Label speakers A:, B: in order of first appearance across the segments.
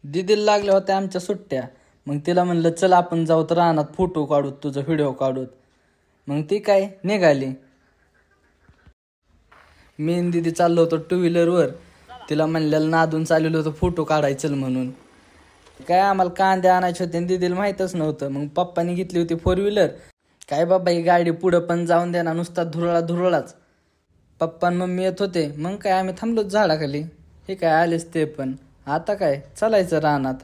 A: दीदीला लागल्या होत्या आमच्या सुट्ट्या. मग तिला म्हणलं चल आपण जाऊ तर रानात फोटो काढूत, तुझा व्हिडिओ काढूत. मग ती काय निघाली. मी आणि दीदी चाललो होतो टू व्हीलरवर. तिला म्हणलेलं नादून चाललेलो होतो फोटो काढायचं म्हणून. काय आम्हाला कांदे आणायचे होते आणि दीदीला माहीतच नव्हतं. मग पप्पानी घेतली होती 4 व्हीलर. काय बाबा ही गाडी पुढं पण जाऊन द्या ना, नुसता धुरळाच. पप्पा आणि मम्मी येत होते. मग काय आम्ही थांबलोच झाडाखाली. हे काय आलेच ते पण. आता काय चालायचं रानात.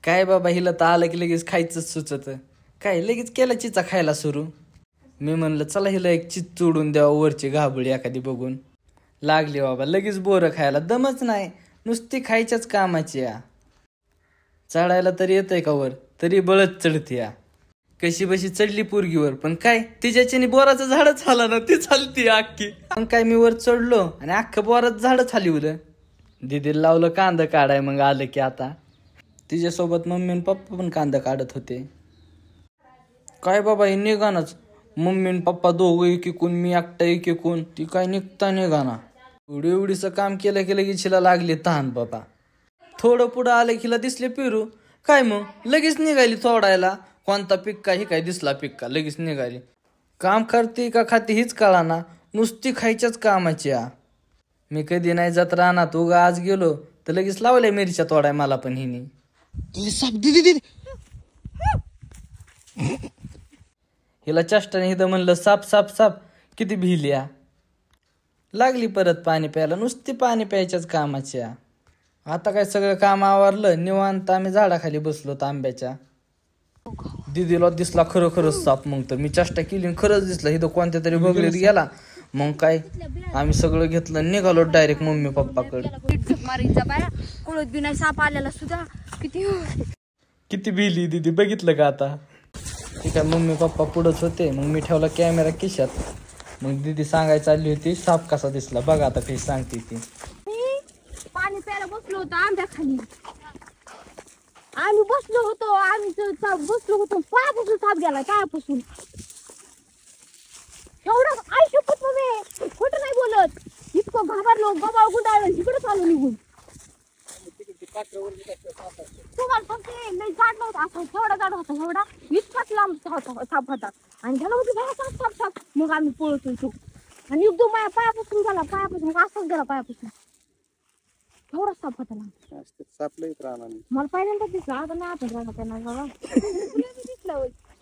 A: काय बाबा हिला तर आलं की लगेच खायचंच सुचत. काय लगेच केला चिचा खायला सुरू. मी म्हणलं चला हिला एक चिच चोडून द्यावं वरची घाबळी एखादी बघून. लागली बाबा लगेच बोरं खायला. दमच नाही, नुसती खायच्याच कामाची या. चढायला तरी येतंय का वर, तरी बळच चढते या. कशी बशी चढली पोरगीवर, पण काय तिच्याच्याने बोराचं झाडच झाला ना, ती चालती अख्खी. मग काय मी वर चढलो आणि अख्खं बोराचं झाडच हलवलं. दीदीला लावलं कांदा काढाय. मग आलं की आता तिच्यासोबत मम्मी आणि पप्पा पण कांदा काढत होते. काय बाबा हे निघानाच. मम्मी आणि पप्पा दोघं एकीकून, मी एकटा एकीकून. ती काय निघता निघाना. एवढीचं काम केलं की लगेच हिला लागली तहान बाबा. थोडं पुढं आलं की दिसले पेरू. काय मग लगेच निघाली तोडायला. कोणता पिक्का ही काय दिसला पिक्का, लगेच निघाली. काम करते का खाते हीच कळाना, नुसती खायच्याच कामाची या. मी कधी नाही जात रानात. उगा आज गेलो तर लगेच लावल्या मिरच्या तोडाय मला पण हिनी. हिला चष्टाने इथं म्हणलं साप साप साप, किती भिल्या. लागली परत पाणी प्यायला. नुसती पाणी प्यायच्याच कामाची या. आता काय सगळं काम आवरलं निवांत आम्ही झाडाखाली बसलो आंब्याच्या. दीदीला दिसला खरंच साप. मग तर मी चेष्टा केली, खरंच दिसला. इथं कोणत्या तरी बघलीत गेला. मग काय आम्ही सगळं घेतलं निघालो डायरेक्ट मम्मी पप्पाकडे.
B: साप आलेला सुद्धा
A: किती भिली दीदी बघितलं का आता. ठीक आहे मम्मी पप्पा पुढंच होते. मग मी ठेवला कॅमेरा खिशात. मग दीदी सांगायला चालली होती साप कसा दिसला बघा आता काही सांगते ती.
B: पाणी प्यायला बसलो होतो आंब्याखाली. आम्ही बसलो होतो पायापासून साप गेला. पायापासून एवढं आई शपथ मम्मी खोटं नाही बोलत. इतकं घाबरलो, गबाळ गुंडाळलं, इकडे चालू निघून. तुम्हाला सांगते नाही जाड नव्हता, असा एवढा जाड होता, एवढा इतकाच लांब साप होता. आणि त्याला होती साप साप. मग आम्ही पळतो इथून आणि एकदम माझ्या पायापासून गेला. पायापासून असाच गेला पायापासून. एवढा साप होता ना. मला पहिल्यांदा दिसला. आता नाही आपण राहणार दिसला.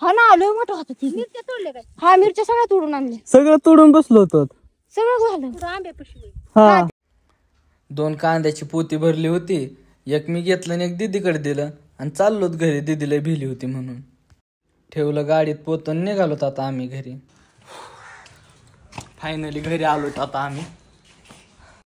B: हा ना लय मोठा होता. ती मिरच्या तोडले काय? हा मिरच्या सगळ्या तोडून आणल्या.
A: सगळं तोडून बसलो होतो.
B: सगळं झालं आंब्यापाशी.
A: हा 2 कांद्याची पोती भरली होती. एक मी घेतलं आणि एक दीदीकडे दिलं आणि चाललोत घरी. दीदीला भिली होती म्हणून ठेवलं गाडीत पोतून निघालोत आता आम्ही घरी. फायनली घरी आलोत आता आम्ही.